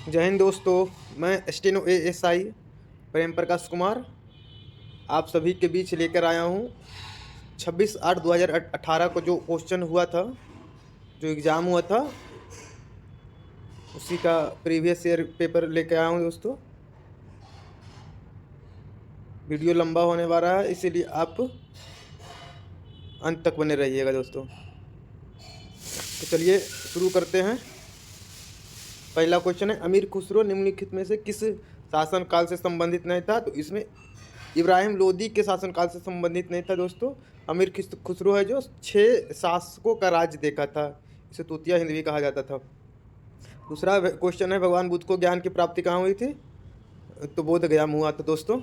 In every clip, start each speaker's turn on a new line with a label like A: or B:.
A: जय हिंद दोस्तों। मैं स्टेनो एएसआई प्रेम प्रकाश कुमार आप सभी के बीच लेकर आया हूँ 26/8/2018 को जो क्वेश्चन हुआ था, जो एग्ज़ाम हुआ था, उसी का प्रीवियस ईयर पेपर लेकर आया हूँ दोस्तों। वीडियो लंबा होने वाला है, इसीलिए आप अंत तक बने रहिएगा दोस्तों। तो चलिए शुरू करते हैं। पहला क्वेश्चन है, अमीर खुसरो निम्नलिखित में से किस शासनकाल से संबंधित नहीं था? तो इसमें इब्राहिम लोदी के शासनकाल से संबंधित नहीं था दोस्तों। अमीर खुसरो है जो 6 शासकों का राज्य देखा था, इसे तूतिया हिंद भी कहा जाता था। दूसरा क्वेश्चन है, भगवान बुद्ध को ज्ञान की प्राप्ति कहाँ हुई थी? तो बोध गया में हुआ था दोस्तों।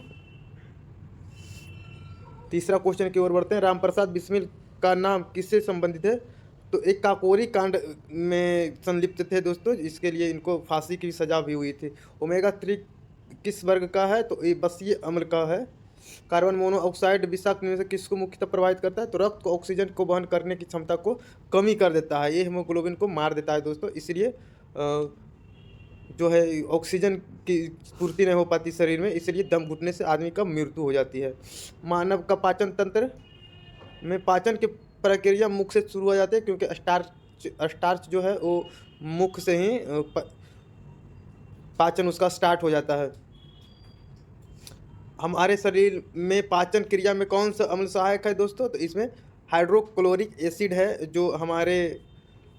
A: तीसरा क्वेश्चन की ओर बढ़ते हैं, रामप्रसाद बिस्मिल का नाम किससे संबंधित है? तो एक काकोरी कांड में संलिप्त थे दोस्तों, इसके लिए इनको फांसी की सजा भी हुई थी। ओमेगा 3 किस वर्ग का है? तो ये बसीय अम्ल का है। कार्बन मोनोऑक्साइड विषाक्त में से किसको मुख्यतः प्रभावित करता है? तो रक्त को ऑक्सीजन को वहन करने की क्षमता को कमी कर देता है, ये हीमोग्लोबिन को मार देता है दोस्तों। इसलिए जो है ऑक्सीजन की पूर्ति नहीं हो पाती शरीर में, इसलिए दम घुटने से आदमी का मृत्यु हो जाती है। मानव का पाचन तंत्र में पाचन की प्रक्रिया मुख से शुरू हो जाती है, क्योंकि स्टार्च जो है वो मुख से ही पाचन उसका स्टार्ट हो जाता है। हमारे शरीर में पाचन क्रिया में कौन सा अम्ल सहायक है दोस्तों? तो इसमें हाइड्रोक्लोरिक एसिड है जो हमारे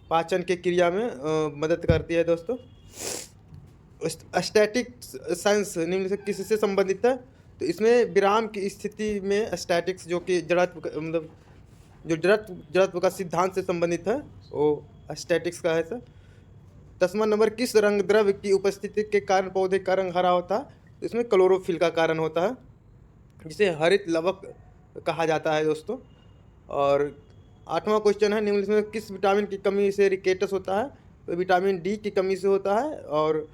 A: पाचन के क्रिया में मदद करती है दोस्तों। स्टैटिक साइंस निम्न से किससे संबंधित है? तो इसमें विराम की स्थिति में स्टैटिक्स जो कि जड़त्व मतलब जो जड़त्व का सिद्धांत से संबंधित है, वो स्टैटिक्स का है सर। 10वां नंबर, किस रंग द्रव्य की उपस्थिति के कारण पौधे का रंग हरा होता है? तो इसमें क्लोरोफिल का कारण होता है, जिसे हरित लवक कहा जाता है दोस्तों। और 8वां क्वेश्चन है, निम्न में किस विटामिन की कमी से रिकेटस होता है? तो विटामिन डी की कमी से होता है, और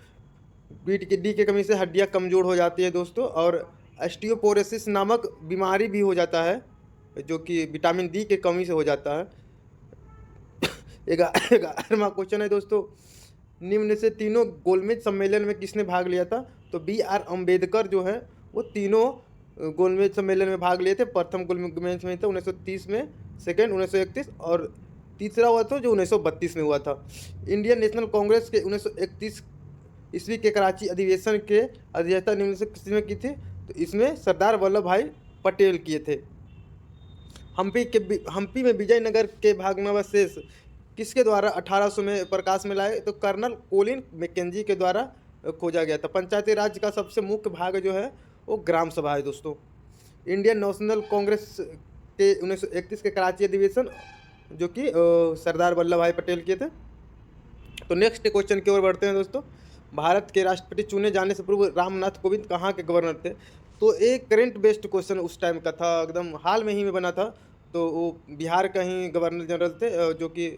A: डी की कमी से हड्डियां कमज़ोर हो जाती है दोस्तों। और ऑस्टियोपोरोसिस नामक बीमारी भी हो जाता है, जो कि विटामिन डी की कमी से हो जाता है। 11वां क्वेश्चन है दोस्तों, निम्न से तीनों गोलमेज सम्मेलन में किसने भाग लिया था? तो BR अम्बेडकर जो है वो तीनों गोलमेज सम्मेलन में भाग लिए थे। प्रथम गोलमेज में था 1930 में, सेकेंड 1931, और तीसरा हुआ था जो 1932 में हुआ था। इंडियन नेशनल कांग्रेस के 1931 ईस्वी के कराची अधिवेशन के अध्यक्षता निम्न से किसने की थी? तो इसमें सरदार वल्लभ भाई पटेल किए थे। हम्पी में विजयनगर के भग्नावशेष किसके द्वारा 1800 में प्रकाश में लाए? तो कर्नल कोलिन मैकेंजी के द्वारा खोजा गया था। पंचायती राज का सबसे मुख्य भाग जो है वो ग्राम सभा है दोस्तों। इंडियन नेशनल कांग्रेस के 1931 के कराची अधिवेशन जो कि सरदार वल्लभ भाई पटेल किए थे। तो नेक्स्ट क्वेश्चन की ओर बढ़ते हैं दोस्तों। भारत के राष्ट्रपति चुने जाने से पूर्व रामनाथ कोविंद कहाँ के गवर्नर थे? तो एक करंट बेस्ड क्वेश्चन उस टाइम का था, एकदम हाल में ही में बना था। तो वो बिहार का ही गवर्नर जनरल थे, जो कि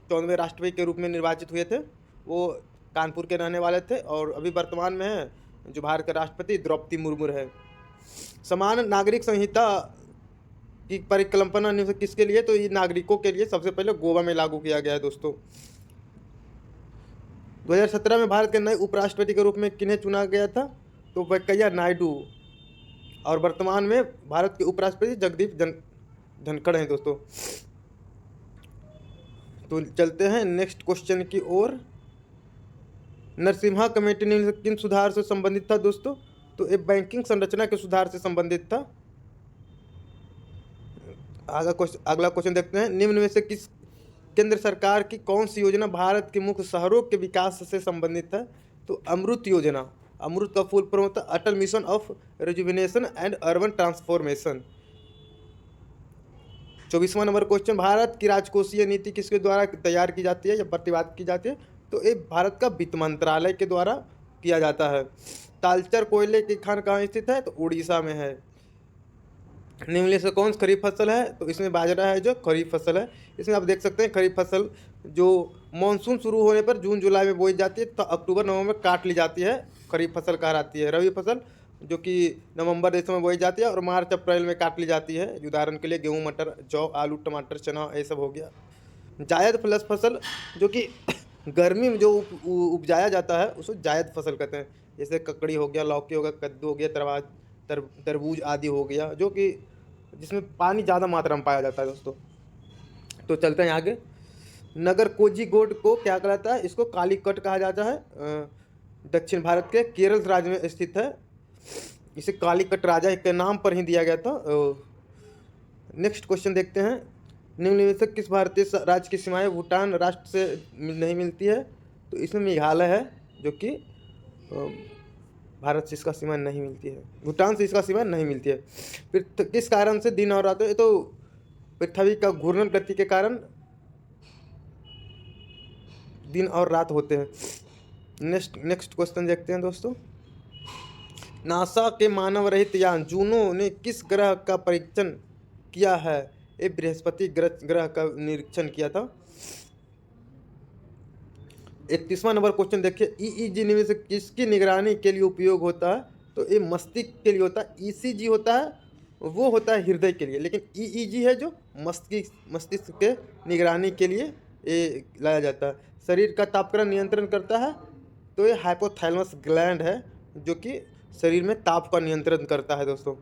A: 14वें राष्ट्रपति के रूप में निर्वाचित हुए थे। वो कानपुर के रहने वाले थे, और अभी वर्तमान में है जो भारत के राष्ट्रपति द्रौपदी मुर्मू है। समान नागरिक संहिता की परिकल्पना किसके लिए? तो ये नागरिकों के लिए सबसे पहले गोवा में लागू किया गया है दोस्तों। 2017 में भारत के नए उपराष्ट्रपति के रूप में किन्हें चुना गया था? तो वेंकैया नायडू, और वर्तमान में भारत के उपराष्ट्रपति जगदीप धनखड़ हैं दोस्तों। तो चलते हैं नेक्स्ट क्वेश्चन की ओर। नरसिम्हा कमेटी ने किन सुधार से संबंधित था दोस्तों? तो ये बैंकिंग संरचना के सुधार से संबंधित था। अगला क्वेश्चन देखते हैं, निम्न में से किस केंद्र सरकार की कौन सी योजना भारत के मुख्य शहरों के विकास से संबंधित है? तो अमृत योजना। अमृत का फुल फॉर्म होता है Atal mission of rejuvenation and urban transformation. 24वां नंबर क्वेश्चन, भारत की राजकोषीय नीति किसके द्वारा तैयार की जाती है या प्रतिपादित की जाती है? तो ये भारत का वित्त मंत्रालय के द्वारा किया जाता है। तालचर कोयले की खान कहाँ स्थित है? तो उड़ीसा में है। निम्न से कौन सी खरीफ फसल है? तो इसमें बाजरा है जो खरीफ फसल है। इसमें आप देख सकते हैं खरीफ फसल जो मानसून शुरू होने पर जून जुलाई में बोई जाती है, तो अक्टूबर नवंबर में काट ली जाती है, खरीफ फसल कहलाती है। रबी फसल जो कि नवंबर दिसंबर में बोई जाती है और मार्च अप्रैल में काट ली जाती है। उदाहरण के लिए गेहूँ, मटर, जौ, आलू, टमाटर, चना, ये सब हो गया। जायद प्लस फसल जो कि गर्मी में जो उपजाया जाता है उसको जायद फसल कहते हैं। जैसे ककड़ी हो गया, लौकी हो गया, कद्दू हो गया, तरबूज आदि हो गया, जो कि जिसमें पानी ज़्यादा मात्रा में पाया जाता है दोस्तों। तो चलते हैं आगे। नगर कोझिकोड को क्या कहलाता है? इसको कालीकट कहा जाता है। दक्षिण भारत के केरल राज्य में स्थित है। इसे कालीकट राजा के नाम पर ही दिया गया था। नेक्स्ट क्वेश्चन देखते हैं। निम्नलिखित में से किस भारतीय राज्य की सीमाएं भूटान राष्ट्र से नहीं मिलती है? तो इसमें मेघालय है, जो कि भारत से इसका सीमा नहीं मिलती है, भूटान से इसका सीमा नहीं मिलती है। फिर किस कारण से दिन और रात? तो पृथ्वी का घूर्णन गति के कारण दिन और रात होते हैं। नेक्स्ट क्वेश्चन देखते हैं दोस्तों। नासा के मानव रहित यान जूनो ने किस ग्रह का परीक्षण किया है? ये बृहस्पति ग्रह का निरीक्षण किया था। 31वां नंबर क्वेश्चन देखिए। ईईजी में से किसकी निगरानी के लिए उपयोग होता है? तो ये मस्तिष्क के लिए होता है। ईसीजी होता है वो होता है हृदय के लिए, लेकिन ईईजी है जो मस्तिष्क के निगरानी के लिए ये लाया जाता है। शरीर का तापक्रम नियंत्रण करता है, तो ये हाइपोथैलेमस ग्लैंड है जो कि शरीर में ताप का नियंत्रण करता है दोस्तों।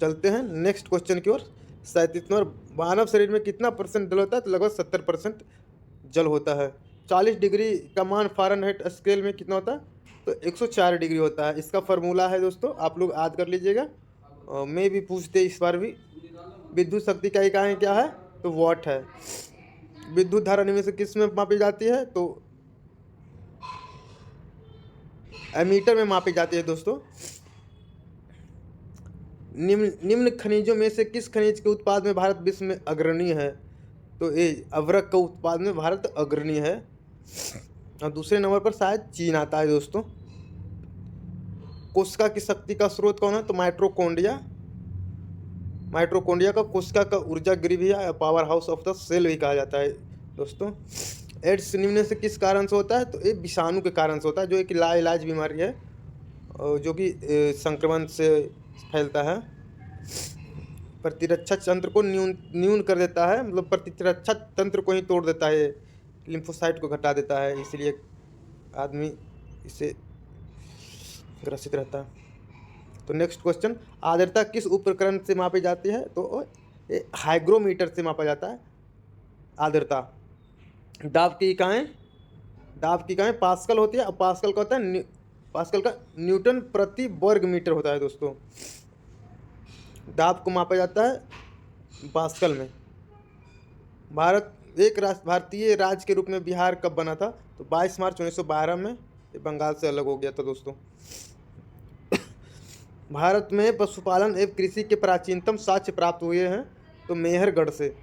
A: चलते हैं नेक्स्ट क्वेश्चन की ओर। 37वां। मानव शरीर में कितना % जल होता है? तो लगभग 70% जल होता है। 40 डिग्री का मान फ़ारेनहाइट स्केल में कितना होता है? तो 104 डिग्री होता है। इसका फार्मूला है दोस्तों, आप लोग याद कर लीजिएगा। मैं भी पूछते इस बार भी। विद्युत शक्ति का इकाई क्या है? तो वॉट है। विद्युत धारा निम्न से किस में मापी जाती है? तो एमीटर में मापी जाती है दोस्तों। निम्न खनिजों में से किस खनिज के उत्पाद में भारत विश्व में अग्रणी है? तो ये अवरक का उत्पाद में भारत अग्रणी है, और दूसरे नंबर पर शायद चीन आता है दोस्तों। कोशिका की शक्ति का स्रोत कौन है? तो माइटोकॉन्ड्रिया का कोशिका का ऊर्जा गृह भी है, power house of the cell भी कहा जाता है दोस्तों। एड्स निम्न से किस कारण से होता है? तो ये विषाणु के कारण से होता है, जो एक लाइलाज बीमारी है जो कि संक्रमण से फैलता है। प्रतिरक्षा तंत्र को न्यून कर देता है, मतलब प्रतिरक्षा तंत्र को ही तोड़ देता है, लिम्फोसाइट को घटा देता है, इसलिए आदमी इससे ग्रसित रहता है। तो नेक्स्ट क्वेश्चन। आर्द्रता किस उपकरण से मापी जाती है? तो ये हाइग्रोमीटर से मापा जाता है आर्द्रता। दाब की इकाई पास्कल होती है, और पास्कल का होता है पास्कल का न्यूटन प्रति वर्ग मीटर होता है दोस्तों। दाब को मापा जाता है पास्कल में। भारतीय राज्य के रूप में बिहार कब बना था? तो 22 मार्च 1912 में। ये बंगाल से अलग हो गया था दोस्तों। भारत में पशुपालन एवं कृषि के प्राचीनतम साक्ष्य प्राप्त हुए हैं तो मेहरगढ़ से।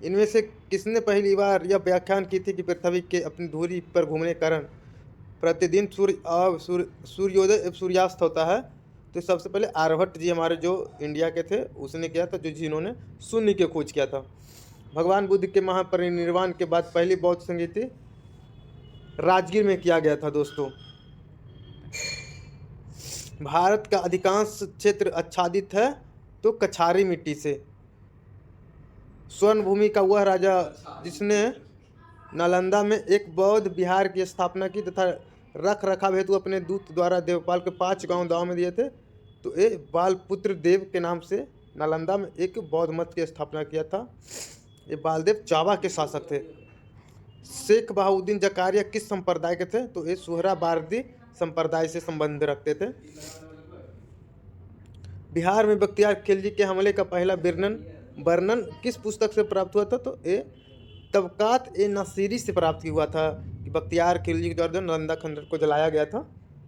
A: इनमें से किसने पहली बार यह व्याख्यान की थी कि पृथ्वी के अपनी धुरी पर घूमने के कारण प्रतिदिन सूर्योदय एवं सूर्यास्त होता है? तो सबसे पहले आर्यभट्ट जी हमारे जो इंडिया के थे उसने किया था, जिन्होंने शून्य की खोज किया था। भगवान बुद्ध के महापरिनिर्वाण के बाद पहली बौद्ध संगीति राजगीर में किया गया था दोस्तों। भारत का अधिकांश क्षेत्र आच्छादित है तो कछारी मिट्टी से। स्वर्ण भूमि का वह राजा जिसने नालंदा में एक बौद्ध विहार की स्थापना की तथा रख रखाव हेतु अपने दूत द्वारा देवपाल के 5 गांव दाव में दिए थे, तो ये बालपुत्र देव के नाम से नालंदा में एक बौद्ध मठ की स्थापना किया था। ये बालदेव जावा के शासक थे। शेख बहाउद्दीन जकारिया किस संप्रदाय के थे? तो ये सुहरावार्दी संप्रदाय से संबंध रखते थे। बिहार में बख्तियार खिलजी के हमले का पहला वर्णन किस पुस्तक से प्राप्त हुआ था? तो ये तबकात ए नसीरी से प्राप्त हुआ था कि बख्तियार खिलजी के द्वारा जो नालंदा खंडर को जलाया गया था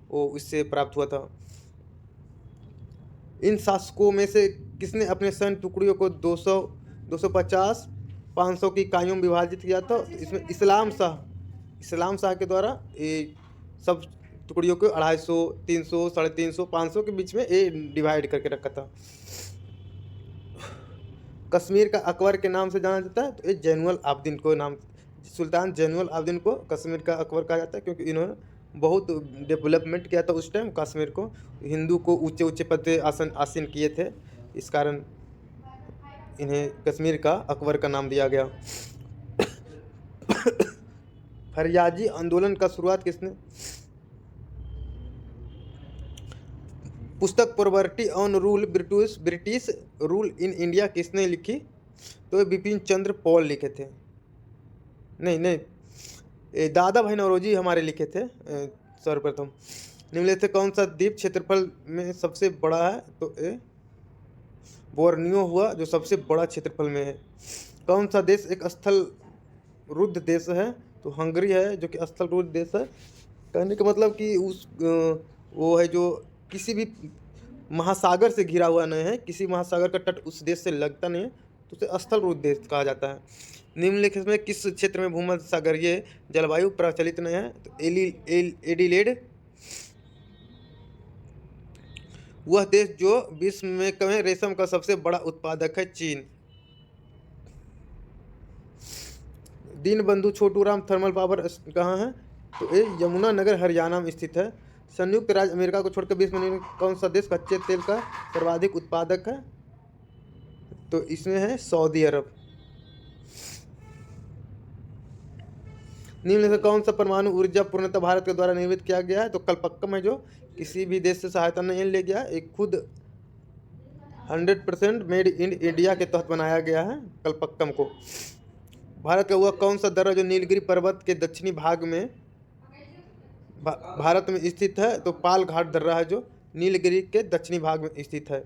A: वो इससे प्राप्त हुआ था। इन शासकों में से किसने अपने सैन्य टुकड़ियों को 200, 250, 500 की इकाइयों में विभाजित किया था? इसमें इस्लाम शाह के द्वारा ये सब टुकड़ियों को 250, 300, 350, 500 के बीच में ये डिवाइड करके रखा था। कश्मीर का अकबर के नाम से जाना जाता है, तो ये जैनुल आबदीन को सुल्तान जैनुल आबदीन को कश्मीर का अकबर कहा जाता है, क्योंकि इन्होंने बहुत डेवलपमेंट किया था उस टाइम कश्मीर को। हिंदू को ऊंचे ऊंचे पद पे आसीन किए थे, इस कारण इन्हें कश्मीर का अकबर का नाम दिया गया। हरियाजी आंदोलन का शुरुआत किसने? पुस्तक poverty on rule British rule in India किसने लिखी? तो बिपिन चंद्र पॉल लिखे थे। नहीं नहीं, दादा भाई नौरोजी हमारे लिखे थे सर्वप्रथम। निम्नलिखित से कौन सा द्वीप क्षेत्रफल में सबसे बड़ा है? तो बोर्नियो हुआ जो सबसे बड़ा क्षेत्रफल में है। कौन सा देश एक स्थल रुद्ध देश है? तो हंगरी है जो कि स्थल रुद्ध देश है। कहने का मतलब कि वो है जो किसी भी महासागर से घिरा हुआ नहीं है, किसी महासागर का तट उस देश से लगता नहीं है, तो उसे स्थल रुद्ध देश कहा जाता है। निम्नलिखित में किस क्षेत्र में भूमध्य सागरीय जलवायु प्रचलित नहीं है? तो एडिलेड। वह देश जो विश्व में रेशम का सबसे बड़ा उत्पादक है? चीन। दीनबंधु छोटूराम थर्मल पावर कहाँ है? तो ये यमुनानगर हरियाणा में स्थित है। संयुक्त राज्य अमेरिका को छोड़कर विश्व में कौन सा देश कच्चे तेल का सर्वाधिक उत्पादक है? तो इसमें है सऊदी अरब। निम्न में कौन सा परमाणु ऊर्जा पूर्णतः भारत के द्वारा निर्मित किया गया है? तो कलपक्कम है जो किसी भी देश से सहायता नहीं ले गया, एक खुद 100% मेड इन इंडिया के तहत बनाया गया है कलपक्कम को। भारत का वह कौन सा दर्रा जो नीलगिरी पर्वत के दक्षिणी भाग में भारत में स्थित है? तो पाल घाट दर्रा है जो नीलगिरी के दक्षिणी भाग में स्थित है।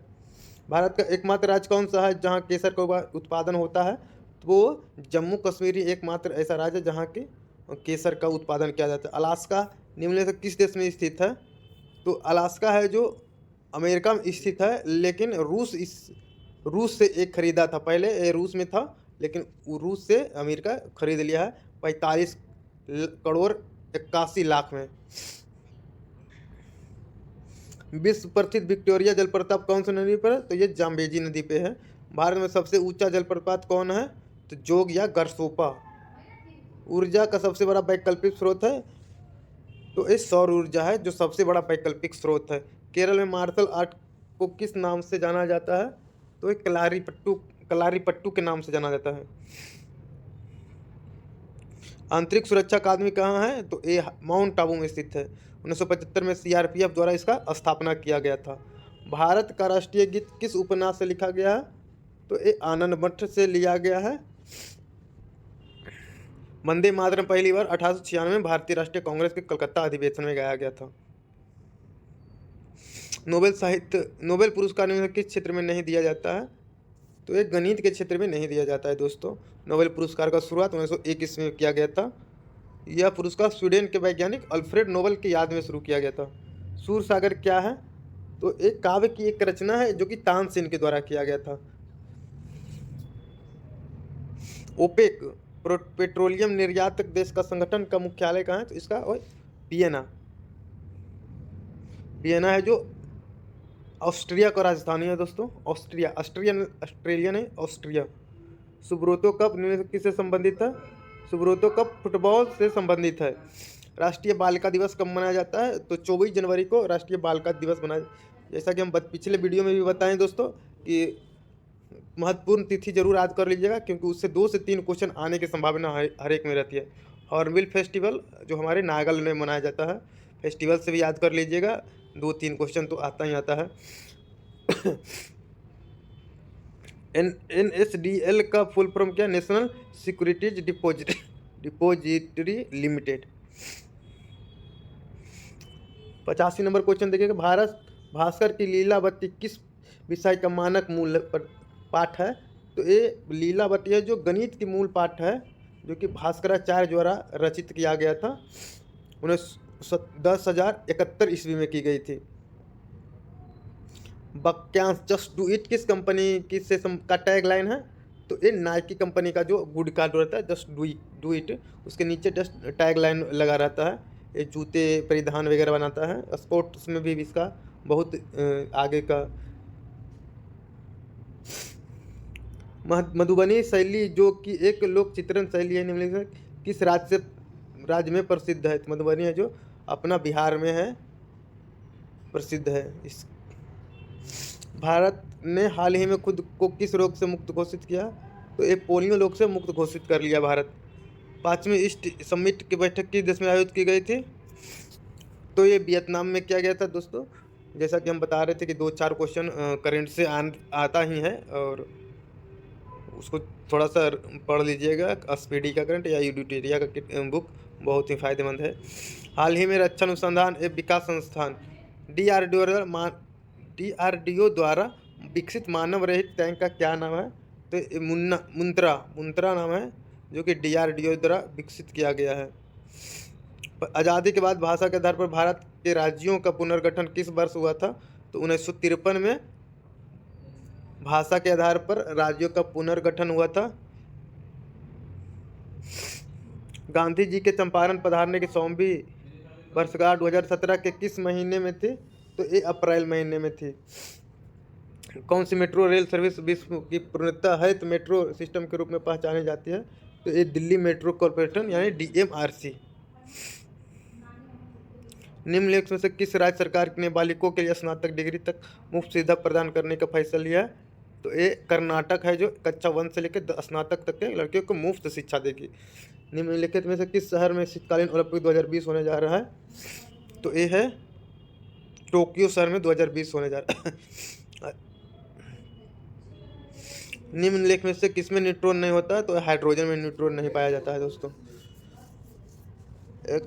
A: भारत का एकमात्र राज्य कौन सा है जहाँ केसर का उत्पादन होता है? तो वो जम्मू कश्मीर ही एकमात्र ऐसा राज्य है जहाँ के केसर का उत्पादन किया जाता है। अलास्का निम्नलिखित से किस देश में स्थित है? तो अलास्का है जो अमेरिका में स्थित है, लेकिन रूस से एक खरीदा था। पहले ये रूस में था, लेकिन रूस से अमेरिका खरीद लिया है 45 करोड़ 81 लाख में। विश्व प्रसिद्ध विक्टोरिया जलप्रपात कौन सी नदी पर है? तो ये जाम्बेजी नदी पे है। भारत में सबसे ऊंचा जलप्रपात कौन है? तो जोग या गरसोपा। ऊर्जा का सबसे बड़ा वैकल्पिक स्रोत है? तो ये सौर ऊर्जा है जो सबसे बड़ा वैकल्पिक स्रोत है। केरल में मार्शल आर्ट को किस नाम से जाना जाता है? तो ये कलारीपट्टू के नाम से जाना जाता है। आंतरिक सुरक्षा अकादमी कहाँ है? तो ये माउंट आबू में स्थित है। 1975 में CRPF द्वारा इसका स्थापना किया गया था। भारत का राष्ट्रीय गीत किस उपन्यास से लिखा गया है? तो ये आनंद मठ से लिया गया है। वंदे मातरम पहली बार 1896 में भारतीय राष्ट्रीय कांग्रेस के कलकत्ता अधिवेशन में गाया गया था। नोबेल पुरस्कार निम्न किस क्षेत्र में नहीं दिया जाता है? तो एक गणित के क्षेत्र में नहीं दिया जाता है दोस्तों। नोबेल पुरस्कार का शुरुआत 1901 ईस्वी में किया गया था। यह पुरस्कार स्वीडन के वैज्ञानिक अल्फ्रेड नोबेल की याद में शुरू किया गया था। सूरसागर क्या है? तो एक काव्य की एक रचना है जो कि तानसेन के द्वारा किया गया था। ओपेक पेट्रोलियम निर्यातक देश का संगठन का मुख्यालय कहाँ है? तो इसका वियना है जो ऑस्ट्रिया का राजधानी है दोस्तों। ऑस्ट्रेलियन है ऑस्ट्रिया। सुब्रोतो कप किससे संबंधित है? सुब्रोतो कप फुटबॉल से संबंधित है। राष्ट्रीय बालिका दिवस कब मनाया जाता है? तो 24 जनवरी को राष्ट्रीय बालिका दिवस मनाया। जैसा कि हम पिछले वीडियो में भी बताएं दोस्तों कि महत्वपूर्ण तिथि जरूर याद कर लीजिएगा, क्योंकि उससे 2 से 3 क्वेश्चन आने की संभावना हर एक में रहती है। हॉर्नबिल फेस्टिवल जो हमारे नागल में मनाया जाता है, फेस्टिवल से भी याद कर लीजिएगा, 2-3 क्वेश्चन तो आता ही आता है। NSDL का फुल फॉर्म क्या? National securities depository limited. 85 number question देखिएगा, भारत भास्कर की लीलावती किस विषय का मानक मूल पाठ है? तो ये लीलावती है जो गणित की मूल पाठ है, जो कि भास्कराचार्य द्वारा रचित किया गया था। 10,071 ईस्वी में की गई थी। वाक्यांश जस्ट डू इट किस कंपनी की से का टैग लाइन है? तो ये नाइकी कंपनी का जो गुड कार्ड रहता है, जस्ट डू इट, उसके नीचे जस्ट टैग लाइन लगा रहता है। ये जूते परिधान वगैरह बनाता है। स्पोर्ट्स में भी इसका बहुत आगे का। मधुबनी शैली जो कि एक लोक चित्रण शैली है, निम्नलिखित किस राज्य में प्रसिद्ध है? तो मधुबनी है जो अपना बिहार में है, प्रसिद्ध है। इस भारत ने हाल ही में खुद को किस रोग से मुक्त घोषित किया? तो ये पोलियो रोग से मुक्त घोषित कर लिया भारत। 5वीं ईस्ट समिट की बैठक किस देश में आयोजित की गई थी? तो ये वियतनाम में किया गया था दोस्तों। जैसा कि हम बता रहे थे कि 2-4 क्वेश्चन करंट से आता ही है, और उसको थोड़ा सा पढ़ लीजिएगा। स्पीडी का करंट या यूडिटेरिया का बुक बहुत ही फायदेमंद है। हाल ही में रक्षा अनुसंधान एवं विकास संस्थान DRDO द्वारा विकसित मानव रहित टैंक का क्या नाम है? तो ये मुंत्रा नाम है, जो कि DRDO द्वारा विकसित किया गया है। आज़ादी के बाद भाषा के आधार पर भारत के राज्यों का पुनर्गठन किस वर्ष हुआ था? तो 1953 में भाषा के आधार पर राज्यों का पुनर्गठन हुआ था। गांधी जी के चंपारण पधारने की 100वीं वर्षगांठ 2017 के किस महीने में थी? तो ये अप्रैल महीने में थी। कौन सी मेट्रो रेल सर्विस विश्व की पूर्णतः हरित मेट्रो सिस्टम के रूप में पहचानी जाती है? तो ये दिल्ली मेट्रो कॉरपोरेशन यानी DMRC। निम्नलिखित में से किस राज्य सरकार ने बालिकाओं के लिए स्नातक डिग्री तक मुफ्त सुविधा प्रदान करने का फैसला लिया है? तो ये कर्नाटक है, जो कक्षा 1 से लेकर स्नातक तक के लड़कियों को मुफ्त शिक्षा देगी। निम्नलिखित में से किस शहर में शीतकालीन ओलंपिक 2020 होने जा रहा है? तो ये है टोक्यो शहर में 2020 होने जा रहा है। निम्नलिखित में से किसमें न्यूट्रॉन नहीं होता? तो हाइड्रोजन में न्यूट्रॉन नहीं पाया जाता है दोस्तों।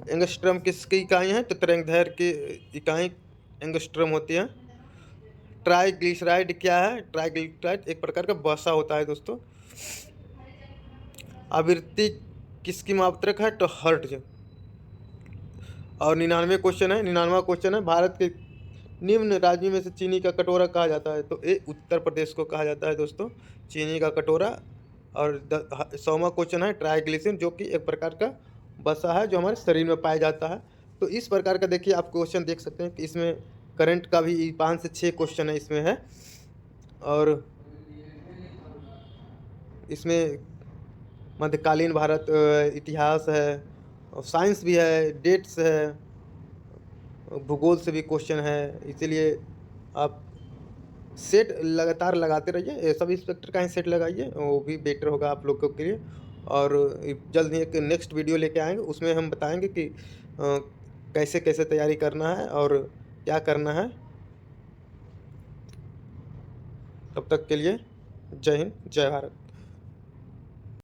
A: एंगस्ट्रम किसकी इकाई है? तो तरंगदैर्घ्य की इकाई एंगस्ट्रम होती है। ट्राइग्लिसराइड क्या है? ट्राइग्लिसराइड एक प्रकार का वसा होता है दोस्तों। आवृत्ति किसकी मात्रक है? तो हर्ट्ज। और 99वां क्वेश्चन है, भारत के निम्न राज्यों में से चीनी का कटोरा कहा जाता है? तो ये उत्तर प्रदेश को कहा जाता है दोस्तों, चीनी का कटोरा। और 100वां क्वेश्चन है, ट्राइग्लिसरीन जो कि एक प्रकार का वसा है जो हमारे शरीर में पाया जाता है। तो इस प्रकार का देखिए आप क्वेश्चन देख सकते हैं कि इसमें करंट का भी 5 से 6 क्वेश्चन है इसमें है, और इसमें मध्यकालीन भारत इतिहास है, और साइंस भी है, डेट्स है, भूगोल से भी क्वेश्चन है। इसीलिए आप सेट लगातार लगाते रहिए, सब इंस्पेक्टर का ही सेट लगाइए, वो भी बेटर होगा आप लोगों के लिए। और जल्द ही एक नेक्स्ट वीडियो लेके आएंगे, उसमें हम बताएंगे कि कैसे कैसे तैयारी करना है और क्या करना है। तब तक के लिए जय हिंद, जय भारत।